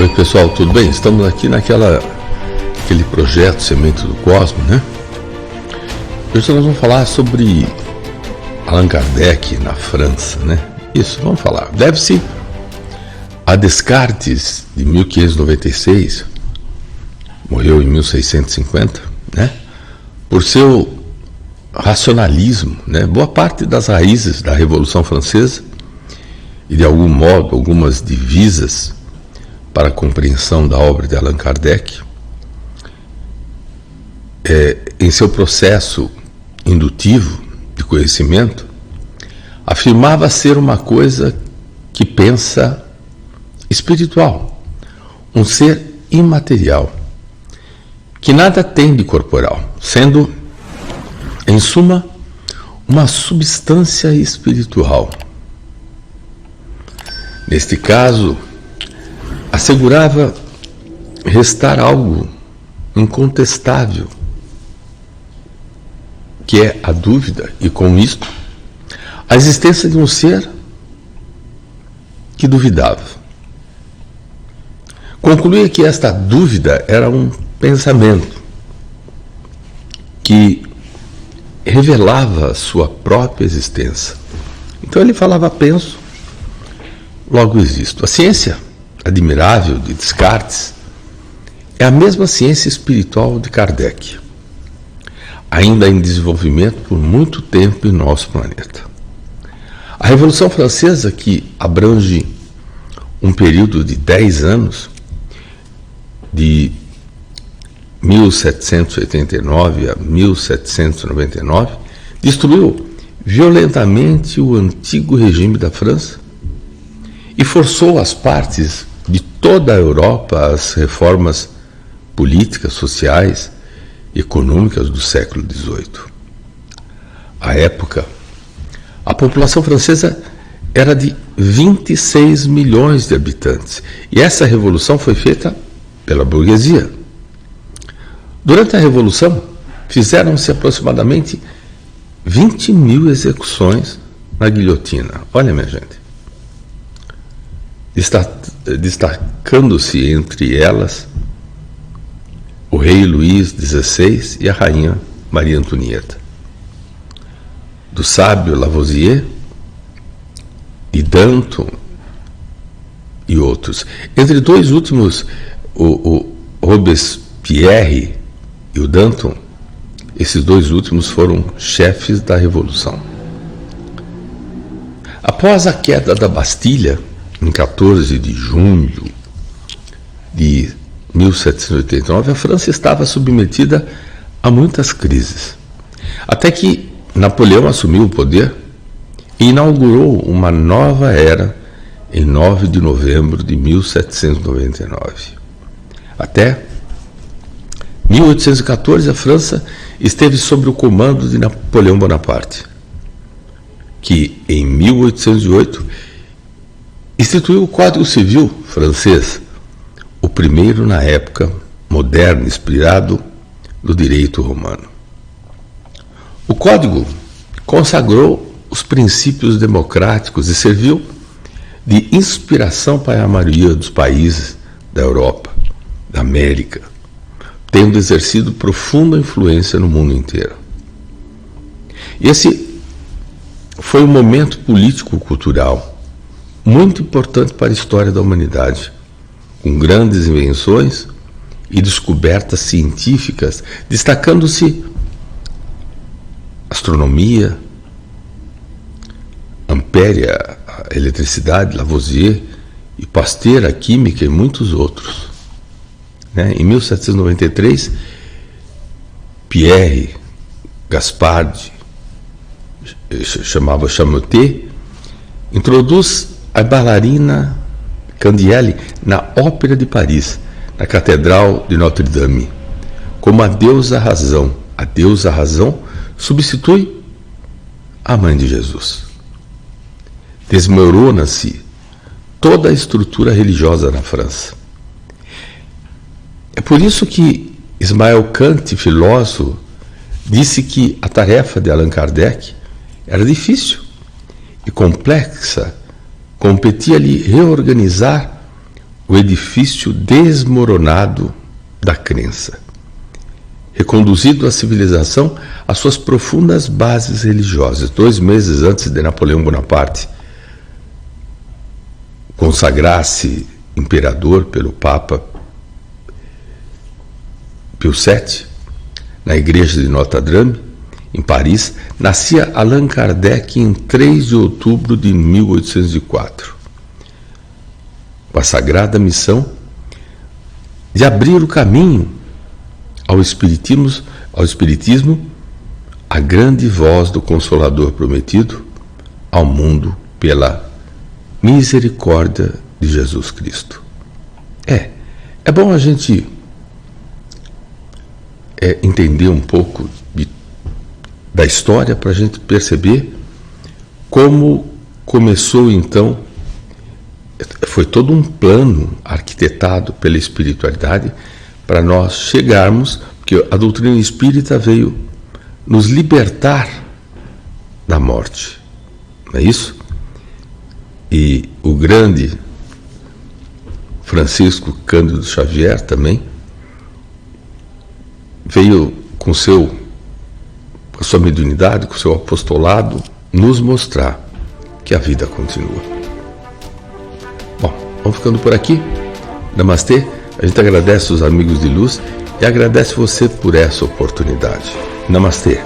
Oi pessoal, tudo bem? Estamos aqui aquele projeto Semente do Cosmo, né? Hoje nós vamos falar sobre Allan Kardec na França, né? Isso, vamos falar. Deve-se a Descartes, de 1596, morreu em 1650, né? Por seu racionalismo, né? Boa parte das raízes da Revolução Francesa e, de algum modo, algumas divisas para a compreensão da obra de Allan Kardec, em seu processo indutivo de conhecimento, afirmava ser uma coisa que pensa espiritual, um ser imaterial, que nada tem de corporal, sendo, em suma, uma substância espiritual. Neste caso, assegurava restar algo incontestável, que é a dúvida, e com isto, a existência de um ser que duvidava. Concluía que esta dúvida era um pensamento que revelava sua própria existência. Então ele falava: penso, logo existo. A ciência admirável de Descartes é a mesma ciência espiritual de Kardec, ainda em desenvolvimento por muito tempo em nosso planeta. A Revolução Francesa, que abrange um período de 10 anos, de 1789 a 1799, destruiu violentamente o antigo regime da França e forçou as partes de toda a Europa às reformas políticas, sociais e econômicas do século XVIII. À época, a população francesa era de 26 milhões de habitantes, e essa revolução foi feita pela burguesia. Durante a Revolução, fizeram-se aproximadamente 20 mil execuções na guilhotina. Olha, minha gente, destacando-se entre elas o rei Luís XVI e a rainha Maria Antonieta. Do sábio Lavoisier e Danton e outros. Entre dois últimos, o Robespierre e o Danton, esses dois últimos foram chefes da Revolução. Após a queda da Bastilha, em 14 de junho de 1789, a França estava submetida a muitas crises, até que Napoleão assumiu o poder e inaugurou uma nova era em 9 de novembro de 1799. Até 1814, a França esteve sob o comando de Napoleão Bonaparte, que em 1808 instituiu o Código Civil francês, o primeiro na época moderno, inspirado no direito romano. O Código consagrou os princípios democráticos e serviu de inspiração para a maioria dos países da Europa, da América, tendo exercido profunda influência no mundo inteiro. Esse foi um momento político-cultural muito importante para a história da humanidade, com grandes invenções e descobertas científicas, destacando-se astronomia, Ampère, a eletricidade, Lavoisier e Pasteur, a química e muitos outros. Em 1793, Pierre Gaspard, chamava Chamotet, introduz a bailarina Candiele na Ópera de Paris, na Catedral de Notre-Dame, como a deusa razão. A deusa razão substitui a mãe de Jesus. Desmorona-se toda a estrutura religiosa na França. É por isso que Immanuel Kant, filósofo, disse que a tarefa de Allan Kardec era difícil e complexa, competia-lhe reorganizar o edifício desmoronado da crença, reconduzido a civilização às suas profundas bases religiosas. 2 meses antes de Napoleão Bonaparte consagrar-se imperador pelo Papa Pio VII, na igreja de Notre-Dame, em Paris, nascia Allan Kardec em 3 de outubro de 1804, com a sagrada missão de abrir o caminho ao espiritismo, a grande voz do Consolador prometido ao mundo pela misericórdia de Jesus Cristo. É bom a gente entender um pouco da história para a gente perceber como começou então. Foi todo um plano arquitetado pela espiritualidade para nós chegarmos, porque a doutrina espírita veio nos libertar da morte, não é isso? E o grande Francisco Cândido Xavier também veio com a sua mediunidade, com o seu apostolado, nos mostrar que a vida continua. Bom, vamos ficando por aqui. Namastê. A gente agradece os amigos de luz e agradece você por essa oportunidade. Namastê.